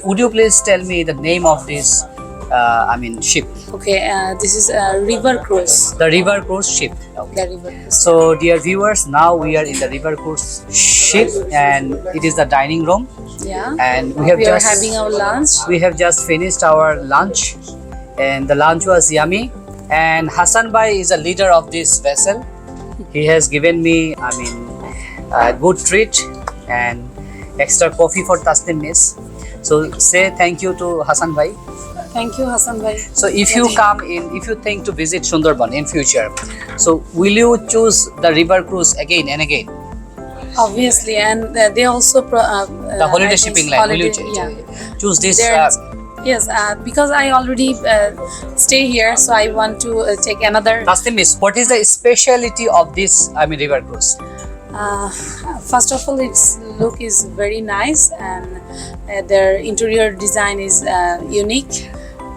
would you please tell me the name of this ship? Okay, this is a river cruise. The river cruise ship. The river cruise. So dear viewers, now we are in the river cruise ship and it is the dining room. Yeah. And we are having our lunch. We have just finished our lunch and the lunch was yummy. And Hassan Bhai is a leader of this vessel. He has given me, a good treat and extra coffee for Tasnim Miss. So say thank you to Hassan Bhai. Thank you, Hassan Bhai. So if you think to visit Sundarban in future, so will you choose the river cruise again and again? Obviously, and they also the holiday shipping line. Will you choose this? Yes, because I already stay here, so I want to take another. Tasnim Miss, what is the speciality of this river cruise? First of all, its look is very nice, and their interior design is unique.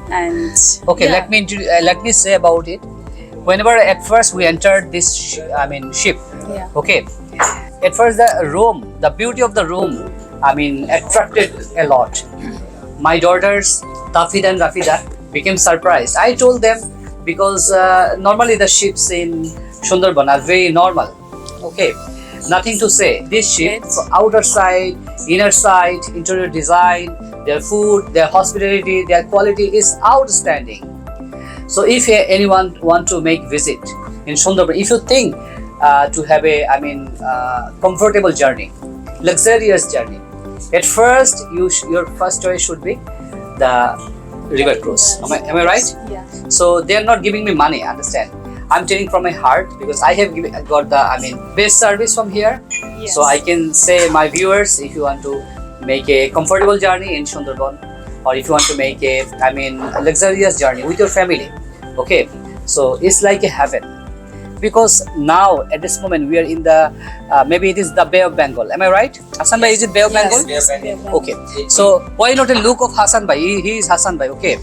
And okay, let me say about it. Whenever at first we entered this ship, okay, at first the beauty of the room, attracted a lot. My daughters Tafida and Rafida became surprised. I told them because normally the ships in Sundarban are very normal. Okay, nothing to say. This ship, outer side, inner side, interior design, their food, their hospitality, their quality is outstanding. So if anyone want to make visit in Sundarban, if you think to have a comfortable journey, luxurious journey, at first your first choice should be the river cruise. Am I right? Yeah. So they are not giving me money, understand? I'm telling from my heart because I have got the best service from here. Yes. So I can say my viewers, if you want to make a comfortable journey in Sundarban, or if you want to make a luxurious journey with your family, okay, so it's like a heaven. Because now at this moment we are in the maybe it is the Bay of Bengal. Am I right? Hassan Bhai, is it Bay of Bengal? Yes. Okay. So why not a look of Hassan Bhai? He is Hassan Bhai. Okay.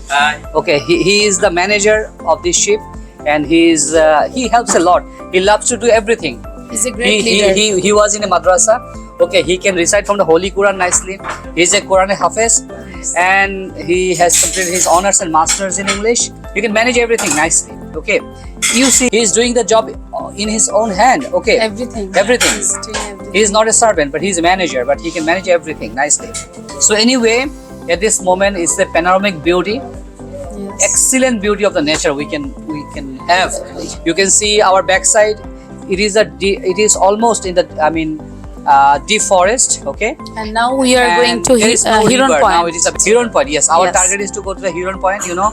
Okay. He is the manager of this ship, and he helps a lot. He loves to do everything. He's a great leader. He was in a madrasa. Okay. He can recite from the Holy Quran nicely. He's a Quran Hafiz, and he has completed his honors and masters in English. You can manage everything nicely. Okay. You see, he is doing the job in his own hand. Okay. Everything. He's doing everything. He is not a servant, but he's a manager. But he can manage everything nicely. So anyway, at this moment, it's the panoramic beauty, excellent beauty of the nature we can have. You can see our backside. It is almost in the deep forest. Okay. And now we are going to Huron Point. Now it is a Huron Point. Yes, our target is to go to the Huron Point. You know,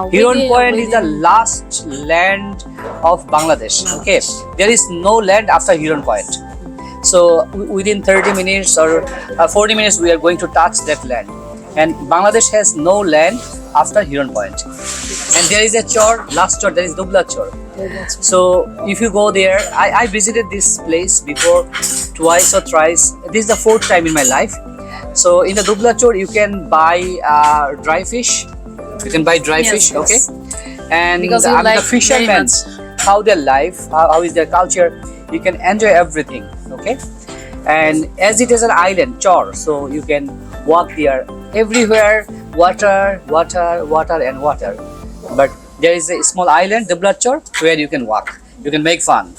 Huron Point is the last land of Bangladesh. Okay, there is no land after Huron Point. So within 30 minutes or 40 minutes, we are going to touch that land. And Bangladesh has no land after Huron Point. And there is a chor, last chor, there is Dubla chor. So if you go there, I visited this place before twice or thrice. This is the fourth time in my life. So in the Dubla chor, you can buy dry fish. You can buy dry fish, okay? And the fishermen, how their life, how is their culture, you can enjoy everything, okay? And as it is an island, chor, so you can walk there everywhere, water, water, water and water. But there is a small island, Dubla chor, where you can walk, you can make fun.